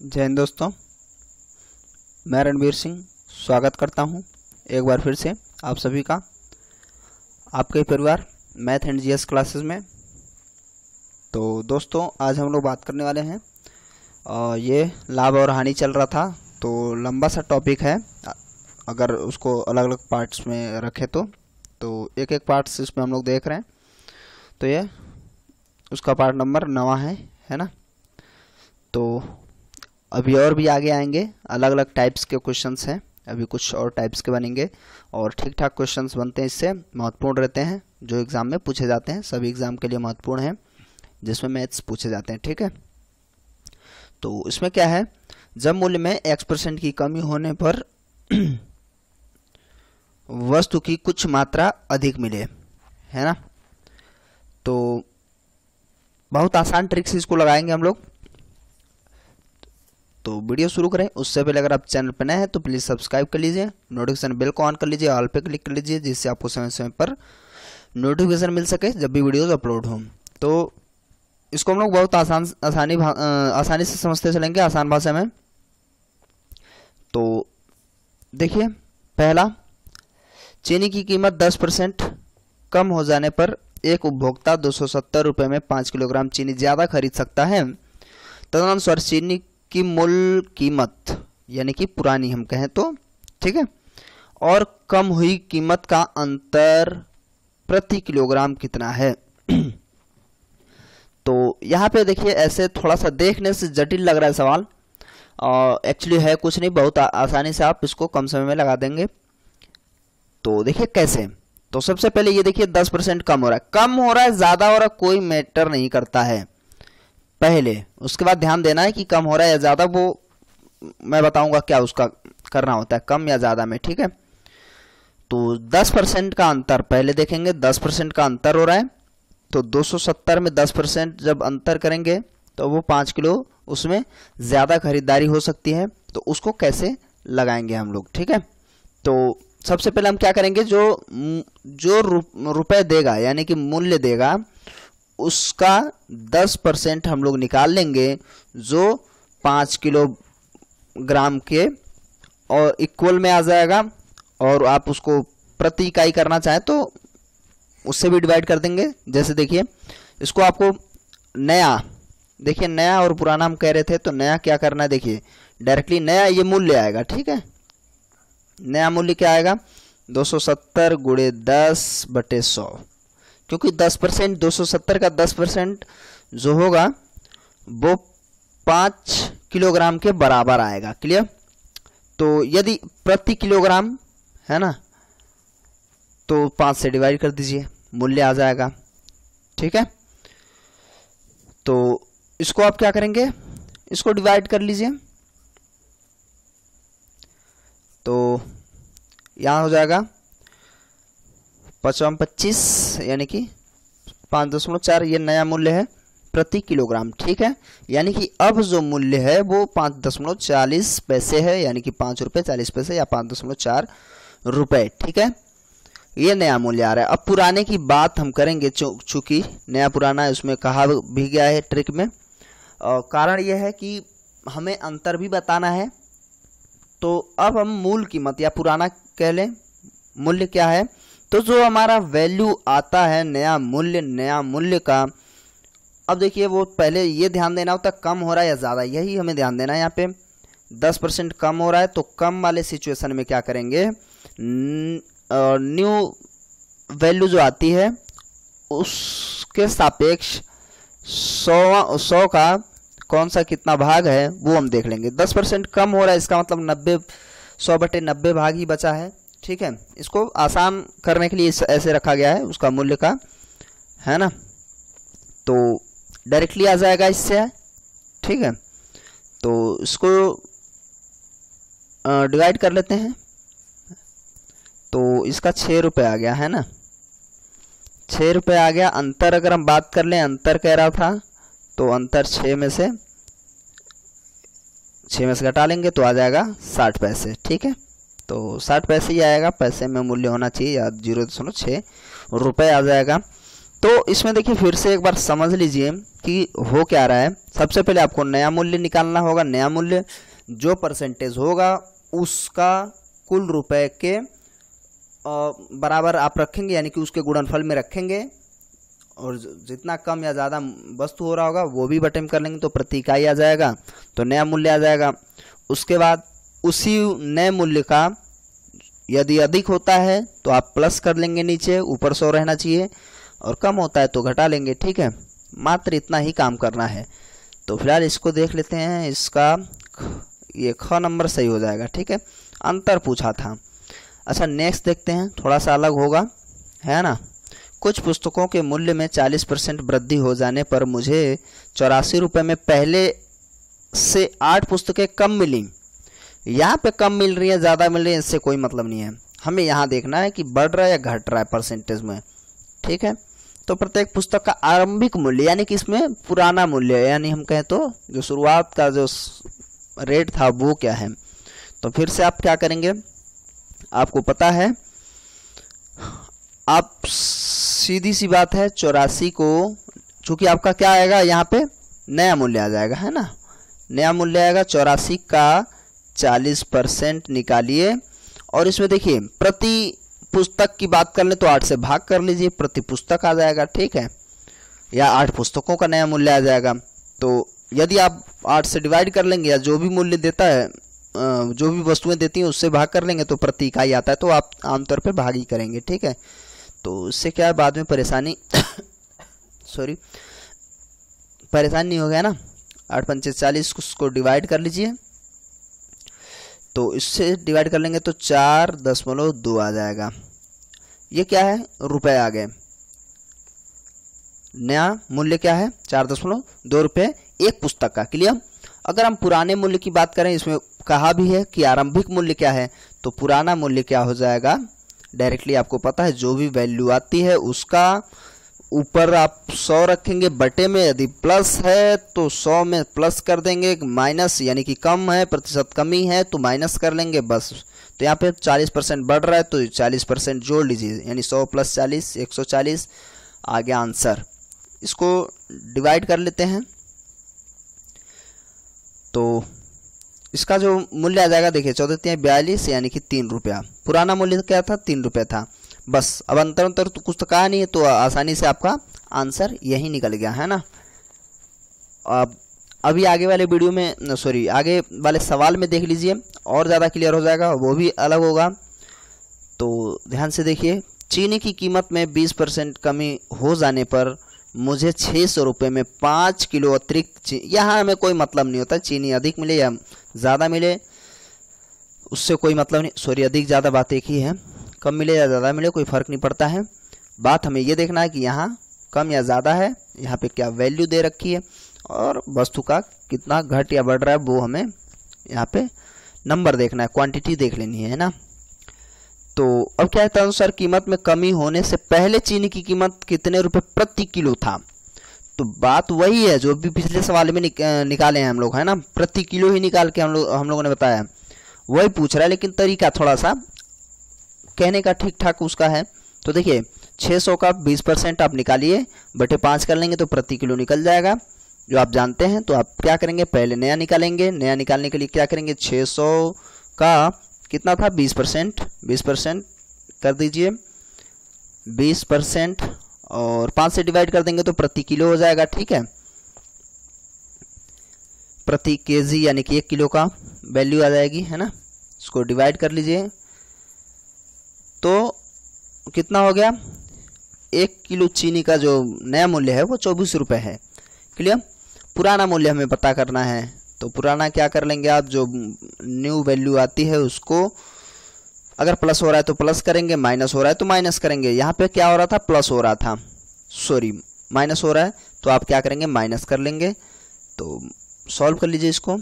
जय हिंद दोस्तों, मैं रणवीर सिंह स्वागत करता हूं एक बार फिर से आप सभी का आपके परिवार मैथ एंड जीएस क्लासेस में। तो दोस्तों आज हम लोग बात करने वाले हैं ये लाभ और हानि चल रहा था, तो लंबा सा टॉपिक है। अगर उसको अलग अलग पार्ट्स में रखें तो एक एक पार्ट्स इसमें हम लोग देख रहे हैं। तो ये उसका पार्ट नंबर 9 है ना। तो अभी और भी आगे आएंगे, अलग अलग टाइप्स के क्वेश्चंस हैं, अभी कुछ और टाइप्स के बनेंगे और ठीक ठाक क्वेश्चंस बनते हैं, इससे महत्वपूर्ण रहते हैं जो एग्ज़ाम में पूछे जाते हैं। सभी एग्ज़ाम के लिए महत्वपूर्ण है जिसमें मैथ्स पूछे जाते हैं, ठीक है। तो इसमें क्या है, जब मूल्य में x% की कमी होने पर वस्तु की कुछ मात्रा अधिक मिले, है ना। तो बहुत आसान ट्रिक से इसको लगाएंगे हम लोग। तो वीडियो शुरू करें उससे पहले अगर आप चैनल पर नए हैं तो प्लीज़ सब्सक्राइब कर लीजिए, नोटिफिकेशन बेल को ऑन कर लीजिए, ऑल पे क्लिक कर लीजिए, जिससे आपको समय समय पर नोटिफिकेशन मिल सके जब भी वीडियोस अपलोड हों। तो इसको हम लोग बहुत आसानी से समझते चलेंगे, आसान भाषा में। तो देखिए, पहला, चीनी की कीमत 10% कम हो जाने पर एक उपभोक्ता 270 रुपये में 5 किलोग्राम चीनी ज़्यादा खरीद सकता है। तदनुसार चीनी की मूल कीमत यानी कि पुरानी हम कहें तो, ठीक है, और कम हुई कीमत का अंतर प्रति किलोग्राम कितना है। तो यहाँ पे देखिए, ऐसे थोड़ा सा देखने से जटिल लग रहा है सवाल, एक्चुअली है कुछ नहीं, बहुत आसानी से आप इसको कम समय में लगा देंगे। तो देखिए कैसे। तो सबसे पहले ये देखिए 10% कम हो रहा है, कम हो रहा है ज़्यादा हो रहा है, कोई मैटर नहीं करता है पहले। उसके बाद ध्यान देना है कि कम हो रहा है या ज़्यादा, वो मैं बताऊंगा क्या उसका करना होता है कम या ज़्यादा में, ठीक है। तो 10% का अंतर पहले देखेंगे, 10% का अंतर हो रहा है। तो 270 में 10% जब अंतर करेंगे तो वो 5 किलो उसमें ज़्यादा खरीदारी हो सकती है। तो उसको कैसे लगाएंगे हम लोग, ठीक है। तो सबसे पहले हम क्या करेंगे, जो रुपए देगा यानी कि मूल्य देगा उसका 10% हम लोग निकाल लेंगे, जो 5 किलोग्राम के और इक्वल में आ जाएगा। और आप उसको प्रति इकाई करना चाहें तो उससे भी डिवाइड कर देंगे। जैसे देखिए, इसको आपको नया, देखिए नया और पुराना हम कह रहे थे, तो नया क्या करना है, देखिए डायरेक्टली नया ये मूल्य आएगा, ठीक है। नया मूल्य क्या आएगा, 270 गुणे 10/100, क्योंकि 10% 270 का 10% जो होगा वो 5 किलोग्राम के बराबर आएगा, क्लियर। तो यदि प्रति किलोग्राम है ना, तो 5 से डिवाइड कर दीजिए, मूल्य आ जाएगा, ठीक है। तो इसको आप क्या करेंगे, इसको डिवाइड कर लीजिए। तो यहाँ हो जाएगा 5×25 यानी कि 5.4, ये नया मूल्य है प्रति किलोग्राम, ठीक है। यानी कि अब जो मूल्य है वो 5.40 पैसे है, यानी कि 5 रुपये 40 पैसे या 5.4 रुपये, ठीक है। ये नया मूल्य आ रहा है। अब पुराने की बात हम करेंगे, चूंकि नया पुराना उसमें कहा भी गया है ट्रिक में। कारण यह है कि हमें अंतर भी बताना है। तो अब हम मूल कीमत या पुराना कह लें, मूल्य क्या है, तो जो हमारा वैल्यू आता है नया मूल्य का, अब देखिए वो पहले ये ध्यान देना होता है कम हो रहा है या ज़्यादा, यही हमें ध्यान देना है। यहाँ पे 10% कम हो रहा है, तो कम वाले सिचुएशन में क्या करेंगे, न्यू वैल्यू जो आती है उसके सापेक्ष 100 का कौन सा कितना भाग है वो हम देख लेंगे। 10% कम हो रहा है, इसका मतलब 100/90 भाग ही बचा है, ठीक है। इसको आसान करने के लिए ऐसे रखा गया है उसका मूल्य का, है ना। तो डायरेक्टली आ जाएगा इससे, ठीक है। तो इसको डिवाइड कर लेते हैं। तो इसका 6 रुपये आ गया, है ना, 6 रुपये आ गया। अंतर अगर हम बात कर लें, अंतर कह रहा था, तो अंतर 6 में से घटा लेंगे तो आ जाएगा 60 पैसे, ठीक है। तो 60 पैसे ही आएगा, पैसे में मूल्य होना चाहिए या 0.6 रुपये आ जाएगा। तो इसमें देखिए फिर से एक बार समझ लीजिए कि हो क्या रहा है। सबसे पहले आपको नया मूल्य निकालना होगा। नया मूल्य जो परसेंटेज होगा उसका कुल रुपए के बराबर आप रखेंगे, यानी कि उसके गुणनफल में रखेंगे, और जितना कम या ज़्यादा वस्तु हो रहा होगा वो भी बटे में कर लेंगे तो प्रति इकाई आ जाएगा, तो नया मूल्य आ जाएगा। उसके बाद उसी नए मूल्य का यदि अधिक होता है तो आप प्लस कर लेंगे, नीचे ऊपर 100 रहना चाहिए, और कम होता है तो घटा लेंगे। ठीक है, मात्र इतना ही काम करना है। तो फिलहाल इसको देख लेते हैं, इसका ये ख नंबर सही हो जाएगा। ठीक है, अंतर पूछा था। अच्छा नेक्स्ट देखते हैं, थोड़ा सा अलग होगा, है ना। कुछ पुस्तकों के मूल्य में 40% वृद्धि हो जाने पर मुझे 84 रुपये में पहले से 8 पुस्तकें कम मिली। यहाँ पे कम मिल रही है, ज़्यादा मिल रही है, इससे कोई मतलब नहीं है। हमें यहाँ देखना है कि बढ़ रहा है या घट रहा है परसेंटेज में। ठीक है, तो प्रत्येक पुस्तक का आरंभिक मूल्य, यानी कि इसमें पुराना मूल्य, यानी हम कहें तो जो शुरुआत का जो रेट था वो क्या है। तो फिर से आप क्या करेंगे, आपको पता है, आप सीधी सी बात है 84 को, चूंकि आपका क्या आएगा यहाँ पे नया मूल्य आ जाएगा, है ना। नया मूल्य आएगा 84 का 40% निकालिए, और इसमें देखिए प्रति पुस्तक की बात कर ले तो 8 से भाग कर लीजिए, प्रति पुस्तक आ जाएगा। ठीक है, या 8 पुस्तकों का नया मूल्य आ जाएगा। तो यदि आप 8 से डिवाइड कर लेंगे, या जो भी मूल्य देता है, जो भी वस्तुएं देती हैं उससे भाग कर लेंगे तो प्रति इकाई आता है, तो आप आमतौर पे भाग ही करेंगे। ठीक है, तो इससे क्या है, बाद में परेशानी सॉरी परेशानी नहीं हो गया ना। 8 पंचे 40, उसको डिवाइड कर लीजिए, तो इससे डिवाइड कर लेंगे तो 4.2 आ जाएगा। ये क्या है, रुपए आ गए। नया मूल्य क्या है, 4.2 रुपये एक पुस्तक का। क्लियर। अगर हम पुराने मूल्य की बात करें, इसमें कहा भी है कि आरंभिक मूल्य क्या है, तो पुराना मूल्य क्या हो जाएगा, डायरेक्टली आपको पता है जो भी वैल्यू आती है उसका ऊपर आप 100 रखेंगे बटे में, यदि प्लस है तो 100 में प्लस कर देंगे, माइनस यानी कि कम है, प्रतिशत कमी है तो माइनस कर लेंगे, बस। तो यहाँ पे 40% बढ़ रहा है तो 40% जोड़ लीजिए, यानी 100 + 40 140 आ गया आंसर। इसको डिवाइड कर लेते हैं, तो इसका जो मूल्य आ जाएगा देखिए 14×42 यानी कि 3 रुपया। पुराना मूल्य क्या था, 3 रुपया था, बस। अब अंतर तो कुछ तो कहा नहीं है, तो आसानी से आपका आंसर यही निकल गया, है ना। अब अभी आगे वाले वीडियो में, सॉरी आगे वाले सवाल में देख लीजिए, और ज़्यादा क्लियर हो जाएगा, वो भी अलग होगा। तो ध्यान से देखिए, चीनी की कीमत में 20% कमी हो जाने पर मुझे 600 रुपये में 5 किलो अतिरिक्त, यहाँ हमें कोई मतलब नहीं होता चीनी अधिक मिले या ज़्यादा मिले, उससे कोई मतलब नहीं। सॉरी, अधिक ज़्यादा बात एक ही है, कम मिले या ज़्यादा मिले कोई फ़र्क नहीं पड़ता है। बात हमें ये देखना है कि यहाँ कम या ज़्यादा है, यहाँ पे क्या वैल्यू दे रखी है, और वस्तु का कितना घट या बढ़ रहा है वो हमें यहाँ पे नंबर देखना है, क्वांटिटी देख लेनी है ना। तो अब क्या है, तदनुसार कीमत में कमी होने से पहले चीनी की कीमत कितने रुपए प्रति किलो था। तो बात वही है जो भी पिछले सवाल में निकाले हैं हम लोग, है ना। प्रति किलो ही निकाल के हम लोगों ने बताया, वही पूछ रहा है, लेकिन तरीका थोड़ा सा कहने का ठीक ठाक उसका है। तो देखिए 600 का 20% आप निकालिए, बटे 5 कर लेंगे तो प्रति किलो निकल जाएगा, जो आप जानते हैं। तो आप क्या करेंगे, पहले नया निकालेंगे। नया निकालने के लिए क्या करेंगे, 600 का कितना था, 20% कर दीजिए, 20% और 5 से डिवाइड कर देंगे तो प्रति किलो हो जाएगा। ठीक है, प्रति केजी यानी कि 1 किलो का वैल्यू आ जाएगी, है ना। इसको डिवाइड कर लीजिए तो कितना हो गया, 1 किलो चीनी का जो नया मूल्य है वो 24 रुपये है। क्लियर। पुराना मूल्य हमें पता करना है, तो पुराना क्या कर लेंगे आप, जो न्यू वैल्यू आती है उसको, अगर प्लस हो रहा है तो प्लस करेंगे, माइनस हो रहा है तो माइनस करेंगे। यहाँ पे क्या हो रहा था, प्लस हो रहा था, सॉरी माइनस हो रहा है, तो आप क्या करेंगे, माइनस कर लेंगे। तो सॉल्व कर लीजिए इसको,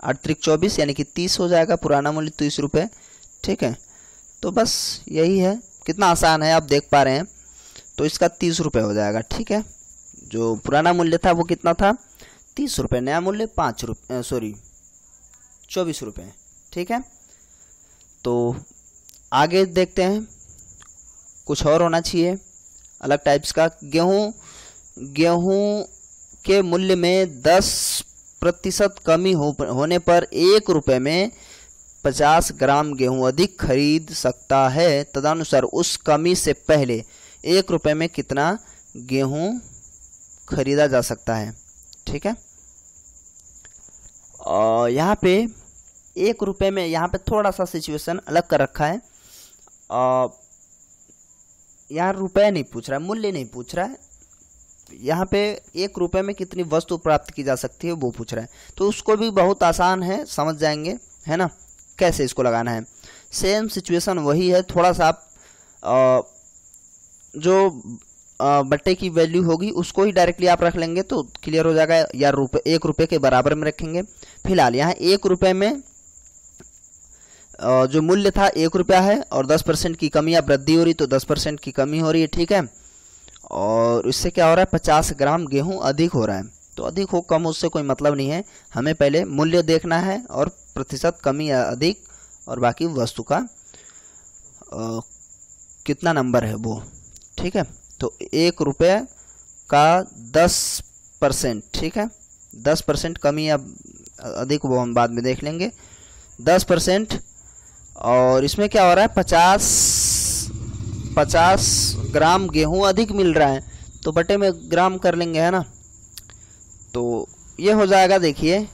8 × 24 यानी कि 30 हो जाएगा, पुराना मूल्य 30 रुपये। ठीक है, तो बस यही है, कितना आसान है आप देख पा रहे हैं। तो इसका 30 रुपये हो जाएगा। ठीक है, जो पुराना मूल्य था वो कितना था, 30 रुपये, नया मूल्य 24 रुपये। ठीक है, तो आगे देखते हैं कुछ और होना चाहिए अलग टाइप्स का। गेहूं के मूल्य में 10% कमी होने पर 1 रुपये में 50 ग्राम गेहूं अधिक खरीद सकता है। तदनुसार उस कमी से पहले 1 रुपये में कितना गेहूं खरीदा जा सकता है। ठीक है, और यहाँ पे 1 रुपये में यहाँ पे थोड़ा सा सिचुएशन अलग कर रखा है। यहाँ रुपये नहीं पूछ रहा है, मूल्य नहीं पूछ रहा है, यहाँ पे 1 रुपये में कितनी वस्तु प्राप्त की जा सकती है वो पूछ रहा है। तो उसको भी बहुत आसान है, समझ जाएंगे, है ना, कैसे इसको लगाना है। सेम सिचुएशन वही है, थोड़ा सा आप जो बट्टे की वैल्यू होगी उसको ही डायरेक्टली आप रख लेंगे तो क्लियर हो जाएगा, या 1 रुपये के बराबर में रखेंगे। फिलहाल यहाँ 1 रुपये में जो मूल्य था 1 रुपया है और 10% की कमी या वृद्धि हो रही तो 10% की कमी हो रही है। ठीक है, और इससे क्या हो रहा है, 50 ग्राम गेहूं अधिक हो रहा है। तो अधिक हो कम उससे कोई मतलब नहीं है, हमें पहले मूल्य देखना है और प्रतिशत कमी या अधिक और बाकी वस्तु का कितना नंबर है वो। ठीक है, तो 1 रुपये का 10%, ठीक है, 10% कमी या अधिक वो हम बाद में देख लेंगे, 10%। और इसमें क्या हो रहा है, 50 ग्राम गेहूं अधिक मिल रहा है तो बटे में ग्राम कर लेंगे, है ना। तो ये हो जाएगा, देखिए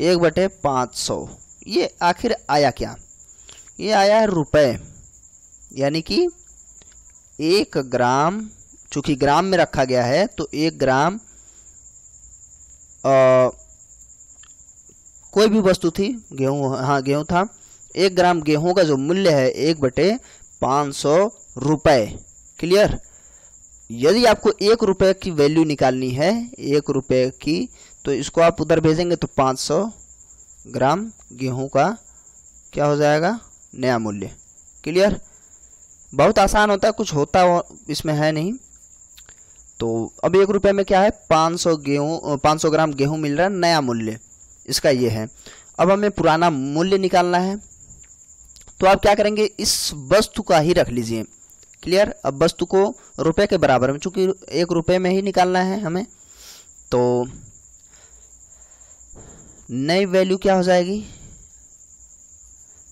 1/500। ये आखिर आया क्या, ये आया है रुपए, यानी कि 1 ग्राम, चूंकि ग्राम में रखा गया है तो 1 ग्राम कोई भी वस्तु थी, गेहूं, हाँ गेहूं था, 1 ग्राम गेहूं का जो मूल्य है 1/500 रुपए। क्लियर। यदि आपको 1 रुपये की वैल्यू निकालनी है, 1 रुपये की, तो इसको आप उधर भेजेंगे तो 500 ग्राम गेहूं का क्या हो जाएगा, नया मूल्य। क्लियर, बहुत आसान होता है, कुछ होता इसमें है नहीं। तो अब 1 रुपये में क्या है, 500 ग्राम गेहूं मिल रहा है, नया मूल्य इसका ये है। अब हमें पुराना मूल्य निकालना है, तो आप क्या करेंगे, इस वस्तु का ही रख लीजिए। क्लियर, अब वस्तु को रुपए के बराबर में, चूंकि 1 रुपये में ही निकालना है हमें, तो नई वैल्यू क्या हो जाएगी,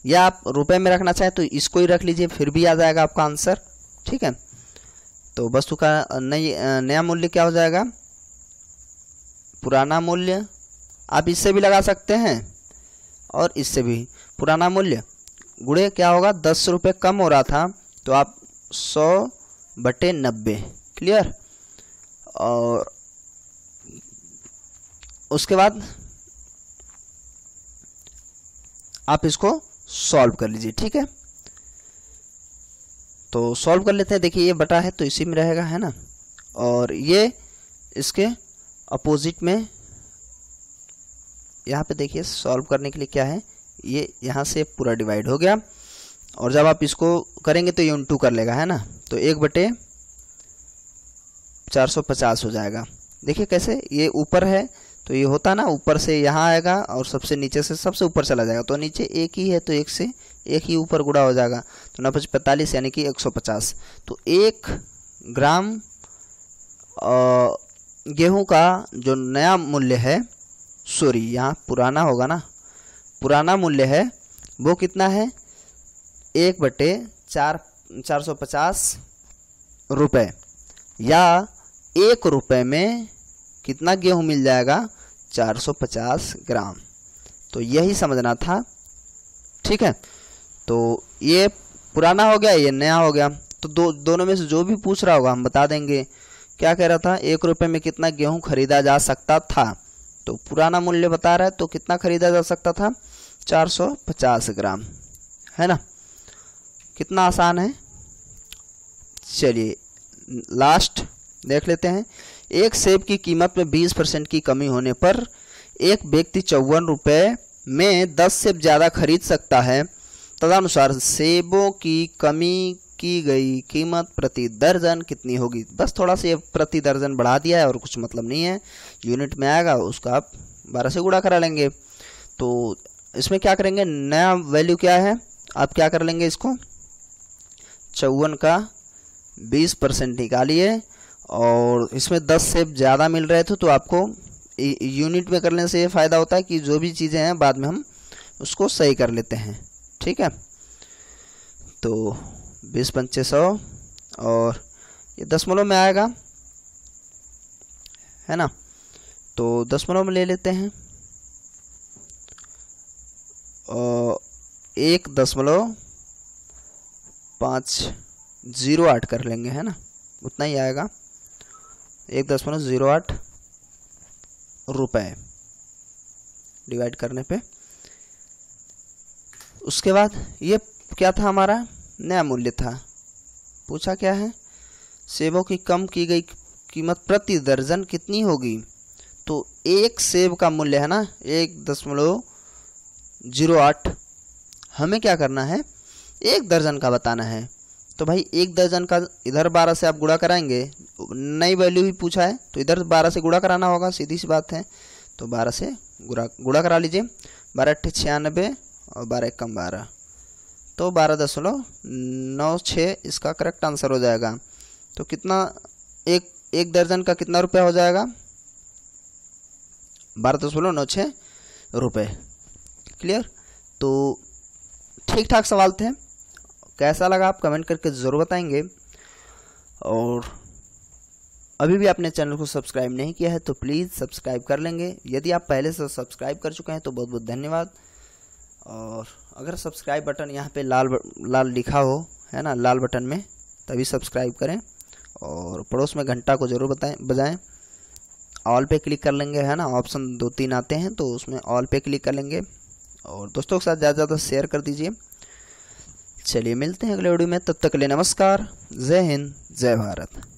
या आप रुपए में रखना चाहे तो इसको ही रख लीजिए, फिर भी आ जाएगा आपका आंसर। ठीक है, तो वस्तु का नया मूल्य क्या हो जाएगा, पुराना मूल्य। आप इससे भी लगा सकते हैं और इससे भी, पुराना मूल्य गुणे क्या होगा, 10 रुपये कम हो रहा था तो आप 100/90। क्लियर, और उसके बाद आप इसको सॉल्व कर लीजिए। ठीक है, तो सॉल्व कर लेते हैं। देखिए ये बटा है तो इसी में रहेगा, है ना, और ये इसके अपोजिट में, यहाँ पे देखिए सॉल्व करने के लिए क्या है, ये यहाँ से पूरा डिवाइड हो गया, और जब आप इसको करेंगे तो ये उल्टू कर लेगा, है ना, तो 1/450 हो जाएगा। देखिए कैसे, ये ऊपर है तो ये होता ना, ऊपर से यहाँ आएगा और सबसे नीचे से सबसे ऊपर चला जाएगा, तो नीचे 1 ही है तो 1 से 1 ही ऊपर गुणा हो जाएगा, तो 9×5 = 45 यानी कि 150। तो 1 ग्राम गेहूं का जो नया मूल्य है, सॉरी यहाँ पुराना होगा ना, पुराना मूल्य है वो कितना है, 1/450 रुपये, या 1 रुपये में कितना गेहूं मिल जाएगा, 450 ग्राम। तो यही समझना था। ठीक है, तो ये पुराना हो गया, ये नया हो गया, तो दोनों में से जो भी पूछ रहा होगा हम बता देंगे। क्या कह रहा था, 1 रुपये में कितना गेहूं खरीदा जा सकता था, तो पुराना मूल्य बता रहा है, तो कितना खरीदा जा सकता था, 450 ग्राम, है ना। कितना आसान है। चलिए लास्ट देख लेते हैं। एक सेब की कीमत में 20% की कमी होने पर एक व्यक्ति 54 रुपये में 10 सेब ज़्यादा खरीद सकता है। तदनुसार सेबों की कमी की गई कीमत प्रति दर्जन कितनी होगी। बस थोड़ा सा ये प्रति दर्जन बढ़ा दिया है और कुछ मतलब नहीं है, यूनिट में आएगा उसका आप 12 से गुणा करा लेंगे। तो इसमें क्या करेंगे, नया वैल्यू क्या है, आप क्या कर लेंगे, इसको 54 का 20% निकालिए। और इसमें 10 सेब ज़्यादा मिल रहे थे तो आपको यूनिट में करने से ये फ़ायदा होता है कि जो भी चीज़ें हैं बाद में हम उसको सही कर लेते हैं। ठीक है, तो 20 पंचे 100 और ये दशमलव में आएगा, है ना, तो दशमलव में ले लेते हैं और 1.508 कर लेंगे, है ना, उतना ही आएगा, 1.08 रुपये डिवाइड करने पे। उसके बाद ये क्या था, हमारा नया मूल्य था। पूछा क्या है, सेबों की कम की गई कीमत प्रति दर्जन कितनी होगी। तो एक सेब का मूल्य है ना 1.08, हमें क्या करना है, एक दर्जन का बताना है। तो भाई एक दर्जन का इधर 12 से आप गुणा कराएंगे, नई वैल्यू भी पूछा है तो इधर 12 से गुणा कराना होगा, सीधी सी बात है। तो 12 से गुणा करा लीजिए, 12 × 8 = 96 और 12 × 1 = 12, तो 12.96 इसका करेक्ट आंसर हो जाएगा। तो कितना, एक दर्जन का कितना रुपया हो जाएगा, 12.96 रुपये। क्लियर। तो ठीक ठाक सवाल थे, कैसा लगा आप कमेंट करके ज़रूर बताएंगे। और अभी भी आपने चैनल को सब्सक्राइब नहीं किया है तो प्लीज़ सब्सक्राइब कर लेंगे। यदि आप पहले से सब्सक्राइब कर चुके हैं तो बहुत बहुत धन्यवाद। और अगर सब्सक्राइब बटन यहाँ पे लाल लिखा हो, है ना, लाल बटन में, तभी सब्सक्राइब करें। और पड़ोस में घंटा को ज़रूर बजाएं। ऑल पे क्लिक कर लेंगे, है ना, ऑप्शन 2-3 आते हैं तो उसमें ऑल पे क्लिक कर लेंगे। और दोस्तों के साथ ज़्यादा से ज़्यादा शेयर कर दीजिए। चलिए मिलते हैं अगले वीडियो में, तब तक के लिए नमस्कार, जय हिंद, जय भारत।